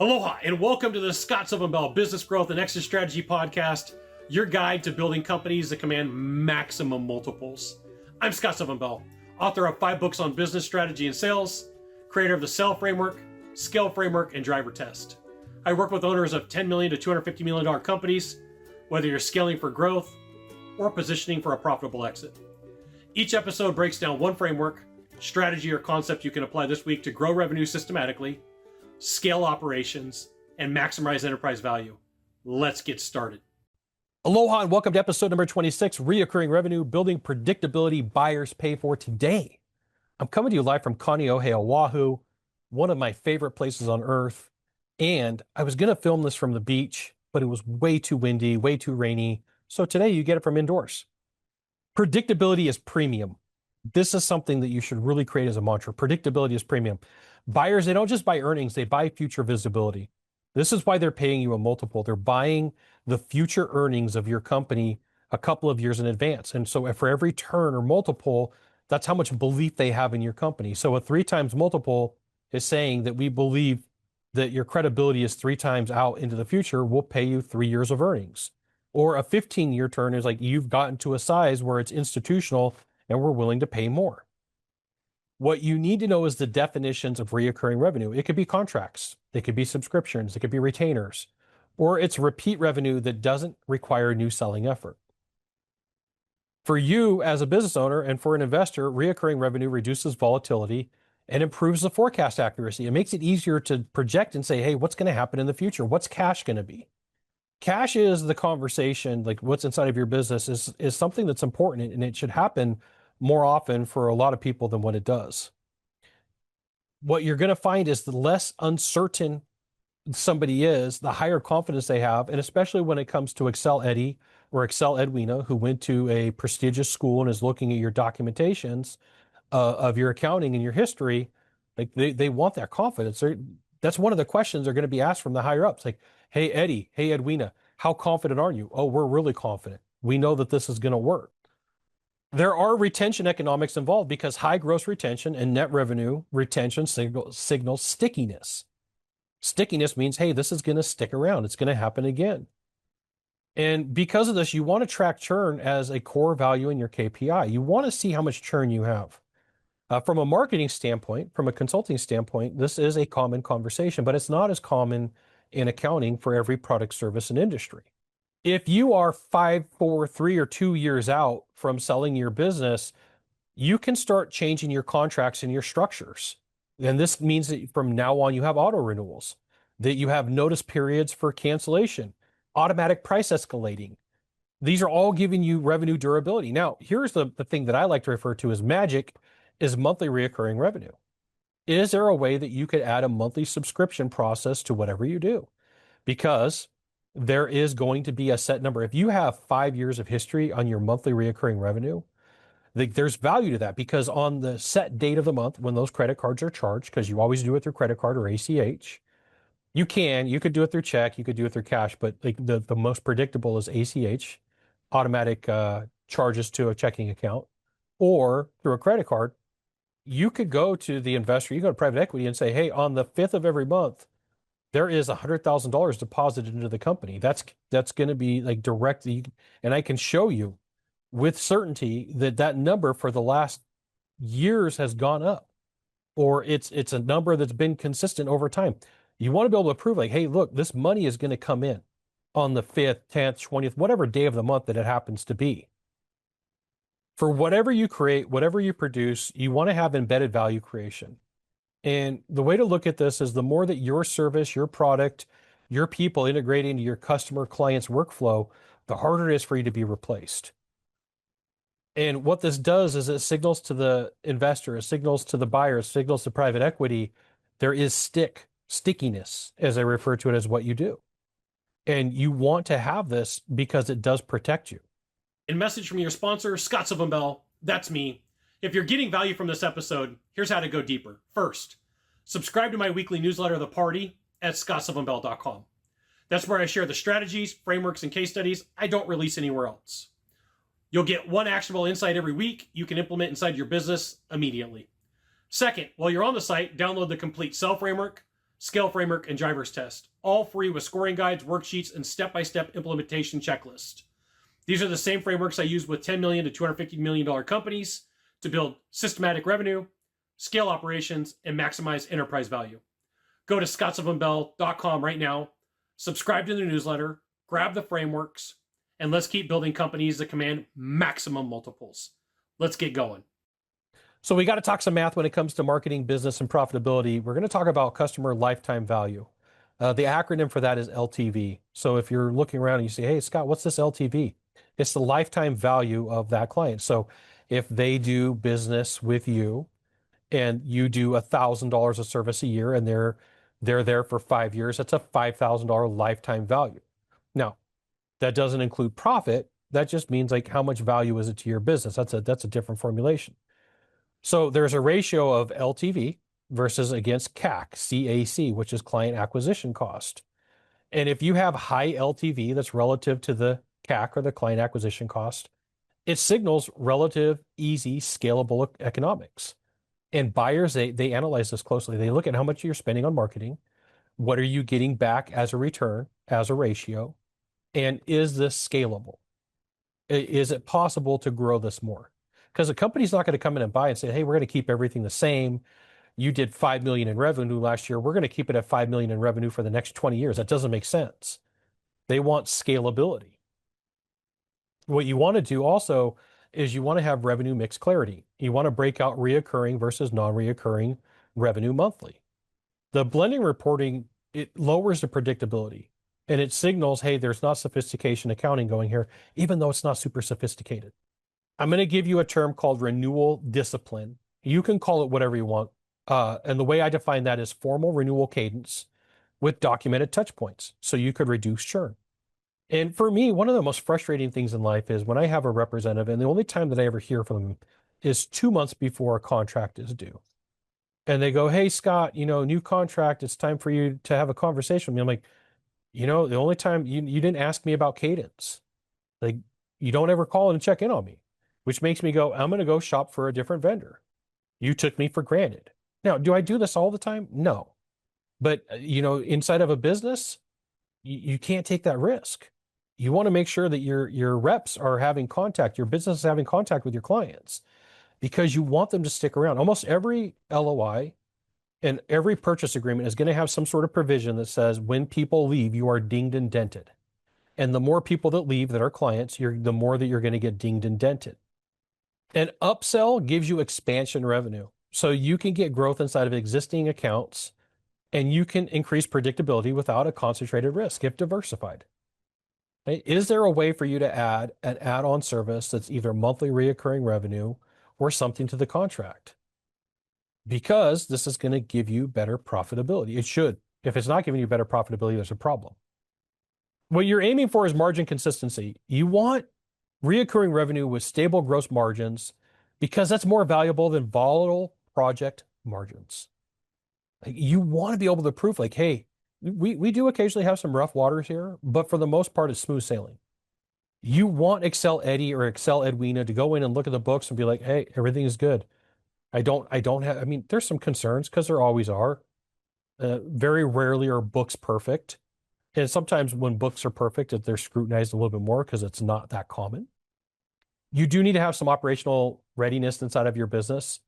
Aloha and welcome to the Sylvan Bell Business Growth and Exit Strategy Podcast, your guide to building companies that command maximum multiples. I'm Sylvan Bell, author of 5 books on business strategy and sales, creator of the Sell Framework, Scale Framework, and Driver Test. I work with owners of $10 million to $250 million companies, whether you're scaling for growth or positioning for a profitable exit. Each episode breaks down one framework, strategy, or concept you can apply this week to grow revenue systematically, scale operations, and maximize enterprise value. Let's get started. Aloha and welcome to episode number 26, Reoccurring Revenue, Building Predictability Buyers Pay For. Today, I'm coming to you live from Kaneohe, Oahu, one of my favorite places on earth. And I was going to film this from the beach, but it was way too windy, way too rainy. So today you get it from indoors. Predictability is premium. This is something that you should really create as a mantra. Predictability is premium. Buyers, they don't just buy earnings, they buy future visibility. This is why they're paying you a multiple. They're buying the future earnings of your company a couple of years in advance. And so for every turn or multiple, that's how much belief they have in your company. So a 3 times multiple is saying that we believe that your credibility is 3 times out into the future. We'll pay you 3 years of earnings. Or a 15-year turn is like you've gotten to a size where it's institutional and we're willing to pay more. What you need to know is the definitions of reoccurring revenue. It could be contracts, it could be subscriptions, it could be retainers, or it's repeat revenue that doesn't require new selling effort. For you as a business owner and for an investor, reoccurring revenue reduces volatility and improves the forecast accuracy. It makes it easier to project and say, hey, what's going to happen in the future? What's cash going to be? Cash is the conversation, like what's inside of your business is something that's important, and it should happen more often for a lot of people than what it does. What you're going to find is the less uncertain somebody is, the higher confidence they have. And especially when it comes to Excel Eddie or Excel Edwina, who went to a prestigious school and is looking at your documentations of your accounting and your history, like they want that confidence. That's one of the questions they're going to be asked from the higher ups. Like, hey, Eddie, hey, Edwina, how confident are you? Oh, we're really confident. We know that this is going to work. There are retention economics involved because high gross retention and net revenue retention signals stickiness. Stickiness means, hey, this is going to stick around. It's going to happen again. And because of this, you want to track churn as a core value in your KPI. You want to see how much churn you have. From a marketing standpoint, from a consulting standpoint, this is a common conversation, but it's not as common in accounting for every product, service, and industry. If you are 5, 4, 3, or 2 years out from selling your business, you can start changing your contracts and your structures. And this means that from now on, you have auto renewals, that you have notice periods for cancellation, automatic price escalating. These are all giving you revenue durability. Now, here's the thing that I like to refer to as magic is monthly reoccurring revenue. Is there a way that you could add a monthly subscription process to whatever you do? Because there is going to be a set number. If you have 5 years of history on your monthly reoccurring revenue, there's value to that, because on the set date of the month when those credit cards are charged, because you always do it through credit card or ACH, you could do it through check, you could do it through cash, but like the most predictable is ACH, automatic charges to a checking account, or through a credit card. You could go to the investor, you go to private equity and say, hey, on the 5th of every month, there is $100,000 deposited into the company. That's going to be like directly, and I can show you with certainty that number for the last years has gone up, or it's a number that's been consistent over time. You want to be able to prove like, hey, look, this money is going to come in on the 5th, 10th, 20th, whatever day of the month that it happens to be. For whatever you create, whatever you produce, you want to have embedded value creation. And the way to look at this is the more that your service, your product, your people integrate into your customer client's workflow, the harder it is for you to be replaced. And what this does is it signals to the investor, it signals to the buyer, it signals to private equity, there is stickiness, as I refer to it, as what you do. And you want to have this because it does protect you. A message from your sponsor, Sylvan Bell. That's me. If you're getting value from this episode, here's how to go deeper. First, subscribe to my weekly newsletter, The Party, at scottsylvanbell.com. That's where I share the strategies, frameworks, and case studies I don't release anywhere else. You'll get one actionable insight every week you can implement inside your business immediately. Second, while you're on the site, download the complete Sell Framework, scale framework, and drivers test, all free with scoring guides, worksheets, and step-by-step implementation checklist. These are the same frameworks I use with $10 million to $250 million companies to build systematic revenue, scale operations, and maximize enterprise value. Go to scottsylvanbell.com right now, subscribe to the newsletter, grab the frameworks, and let's keep building companies that command maximum multiples. Let's get going. So we got to talk some math when it comes to marketing, business, and profitability. We're going to talk about customer lifetime value. The acronym for that is LTV. So if you're looking around and you say, hey, Scott, what's this LTV? It's the lifetime value of that client. So if they do business with you and you do $1,000 of service a year and they're there for 5 years, that's a $5,000 lifetime value. Now, that doesn't include profit. That just means like how much value is it to your business? That's a different formulation. So there's a ratio of LTV versus against CAC, which is client acquisition cost. And if you have high LTV that's relative to the CAC or the client acquisition cost, it signals relative, easy, scalable economics. And buyers, they analyze this closely. They look at how much you're spending on marketing. What are you getting back as a return, as a ratio? And is this scalable? Is it possible to grow this more? Because a company's not going to come in and buy and say, hey, we're going to keep everything the same. You did 5 million in revenue last year. We're going to keep it at 5 million in revenue for the next 20 years. That doesn't make sense. They want scalability. What you want to do also is you want to have revenue mix clarity. You want to break out reoccurring versus non-reoccurring revenue monthly. The blending reporting, it lowers the predictability and it signals, hey, there's not sophistication accounting going here, even though it's not super sophisticated. I'm going to give you a term called renewal discipline. You can call it whatever you want. And the way I define that is formal renewal cadence with documented touch points. So you could reduce churn. And for me, one of the most frustrating things in life is when I have a representative and the only time that I ever hear from them is 2 months before a contract is due. And they go, hey, Scott, new contract, it's time for you to have a conversation with me. I'm like, the only time you didn't ask me about cadence. Like, you don't ever call and check in on me, which makes me go, I'm going to go shop for a different vendor. You took me for granted. Now, do I do this all the time? No. But, inside of a business, you can't take that risk. You want to make sure that your reps are having contact, your business is having contact with your clients because you want them to stick around. Almost every LOI and every purchase agreement is going to have some sort of provision that says when people leave, you are dinged and dented. And the more people that leave that are clients, the more that you're going to get dinged and dented. An upsell gives you expansion revenue. So you can get growth inside of existing accounts and you can increase predictability without a concentrated risk if diversified. Right? Is there a way for you to add an add-on service that's either monthly reoccurring revenue or something to the contract? Because this is going to give you better profitability. It should. If it's not giving you better profitability, there's a problem. What you're aiming for is margin consistency. You want reoccurring revenue with stable gross margins because that's more valuable than volatile project margins. Like, you want to be able to prove like, hey, we do occasionally have some rough waters here, but for the most part, it's smooth sailing. You want Excel Eddie or Excel Edwina to go in and look at the books and be like, hey, everything is good. I don't have, there's some concerns because there always are. Very rarely are books perfect. And sometimes when books are perfect, they're scrutinized a little bit more because it's not that common. You do need to have some operational readiness inside of your business.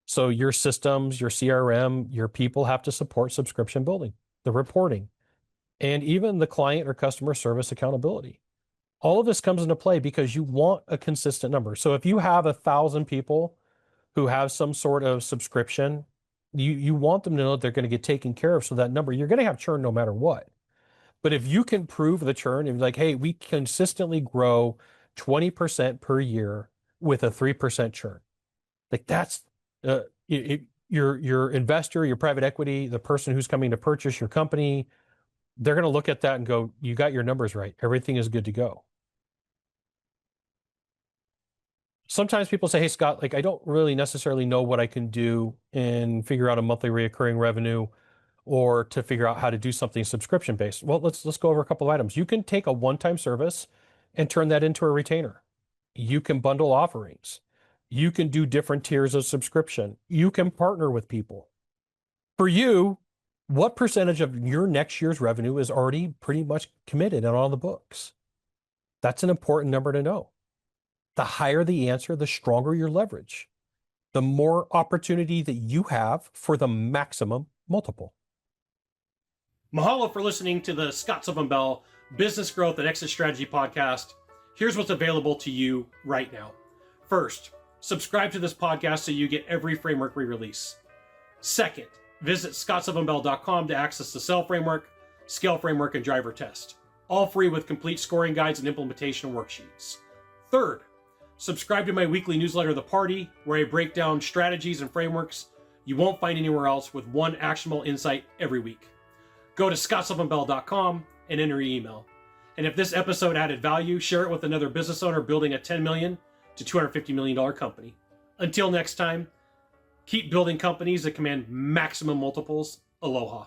So your systems, your CRM, your people have to support subscription building, the reporting, and even the client or customer service accountability. All of this comes into play because you want a consistent number. So if you have 1,000 people who have some sort of subscription, you want them to know that they're going to get taken care of. So that number, you're going to have churn no matter what. But if you can prove the churn and be like, hey, we consistently grow 20% per year with a 3% churn, like that's your investor, your private equity, the person who's coming to purchase your company, they're going to look at that and go, you got your numbers right. Everything is good to go. Sometimes people say, hey, Scott, like I don't really necessarily know what I can do and figure out a monthly recurring revenue or to figure out how to do something subscription based. Well, let's go over a couple of items. You can take a one-time service and turn that into a retainer. You can bundle offerings. You can do different tiers of subscription. You can partner with people. For you, What percentage of your next year's revenue is already pretty much committed and on the books? That's an important number to know. The higher the answer, the stronger your leverage, the more opportunity that you have for the maximum multiple. Mahalo for listening to the Scott Sylvan Bell Business Growth and Exit Strategy podcast. Here's what's available to you right now. First, subscribe to this podcast so you get every framework we release. Second, visit scottsylvanbell.com to access the Sell Framework, Scale Framework, and Driver Test. All free with complete scoring guides and implementation worksheets. Third, subscribe to my weekly newsletter, The Party, where I break down strategies and frameworks you won't find anywhere else with one actionable insight every week. Go to scottsylvanbell.com and enter your email. And if this episode added value, share it with another business owner building a $10 million to $250 million company. Until next time, keep building companies that command maximum multiples. Aloha.